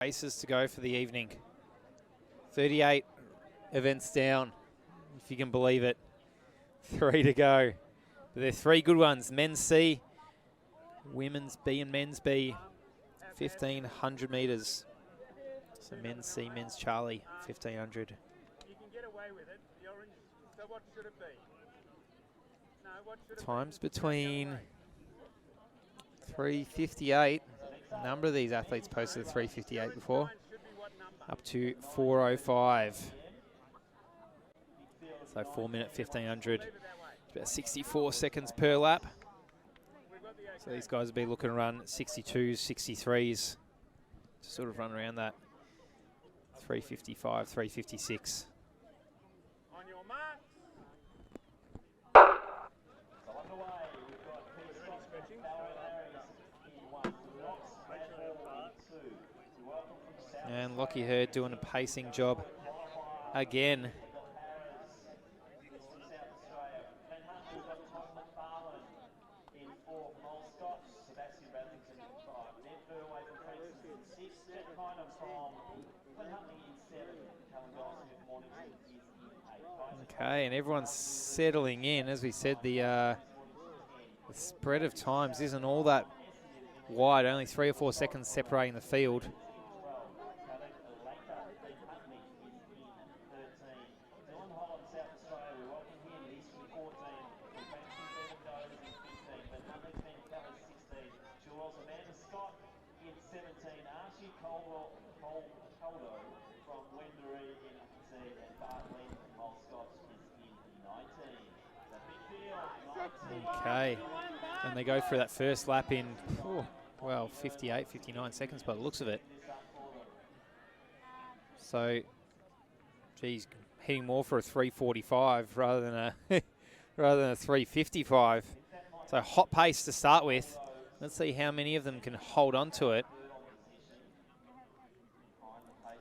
Races to go for the evening. 38 events down, if you can believe it. 3 to go. But they're 3 good ones. Men's C, women's B and men's B. 1,500 metres. So men's C, men's Charlie, 1,500. You can get away with it. The orange. So what should it be? No, what should it Times between 3:58. A number of these athletes posted 3:58 before. Up to 4:05. So 4 minute 1,500. About 64 seconds per lap. So these guys will be looking to run 62s, 63s to sort of run around that 3:55, 3:56. On your mark. And Lockie Hurd doing a pacing job again. Okay, and everyone's settling in. As we said, the spread of times isn't all that wide, only 3 or 4 seconds separating the field. Okay, and they go through that first lap in, well, 58, 59 seconds by the looks of it. So, geez, heading more for a 3:45 rather than a rather than a 3:55. So hot pace to start with. Let's see how many of them can hold on to it.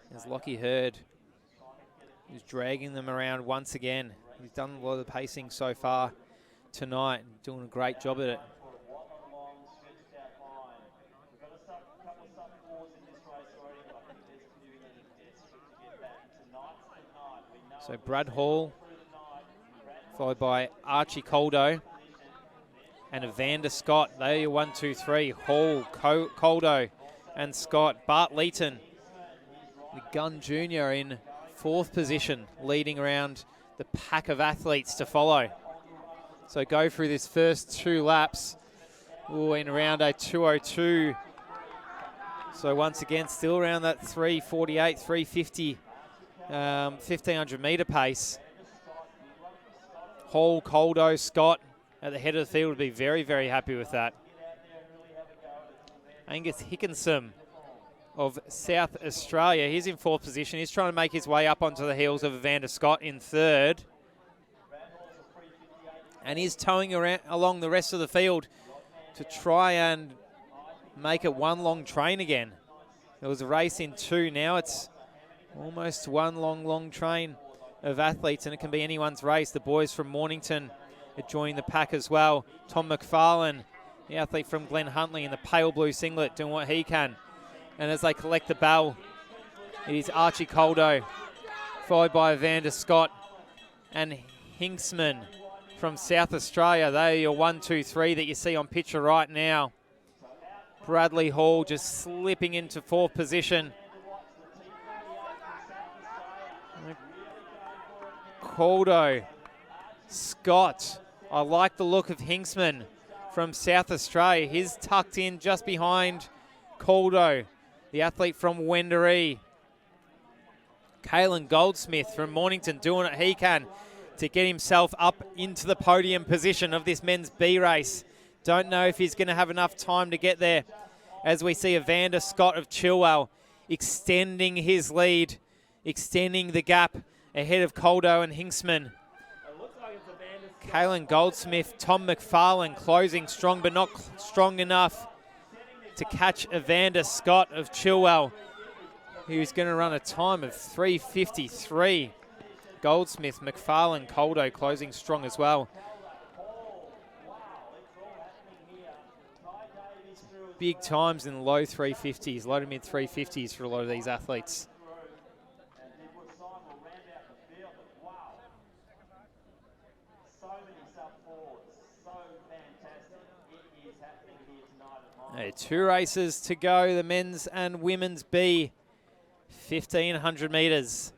There's Lockie Hurd, who's dragging them around once again. He's done a lot of the pacing so far tonight, doing a great job at it. So Brad Hall, followed by Archie Coldo and Evander Scott. There are your 1, 2, 3. Hall, Coldo and Scott. Bart Leeton, the Gun Junior, in 4th position, leading around the pack of athletes to follow. So go through this first 2 laps. In around a 2:02. So once again, still around that 3:48, 3:50, 1,500 metre pace. Hall, Coldo, Scott at the head of the field would be very, very happy with that. Angus Hickinson of South Australia, he's in 4th position. He's trying to make his way up onto the heels of Evander Scott in 3rd. And he's towing around along the rest of the field to try and make it one long train again. It was a race in 2. Now it's almost one long train of athletes, and it can be anyone's race. The boys from Mornington are joining the pack as well. Tom McFarlane, the athlete from Glen Huntly in the pale blue singlet, doing what he can. And as they collect the bell, it is Archie Coldo, followed by Evander Scott and Hinksman from South Australia. They are your 1, 2, 3 that you see on picture right now. Bradley Hall just slipping into 4th position. Coldo, Scott. I like the look of Hinksman from South Australia. He's tucked in just behind Coldo, the athlete from Wendouree. Kalen Goldsmith from Mornington doing what he can to get himself up into the podium position of this men's B race. Don't know if he's going to have enough time to get there, as we see Evander Scott of Chilwell extending his lead, extending the gap ahead of Coldo and Hinksman. Kalen Goldsmith, Tom McFarlane closing strong, but not strong enough to catch Evander Scott of Chilwell, who's going to run a time of 3:53. Goldsmith, McFarlane, Coldo closing strong as well. big times in the low 350s, low to mid 350s for a lot of these athletes. Okay, 2 races to go, the men's and women's B 1500 metres.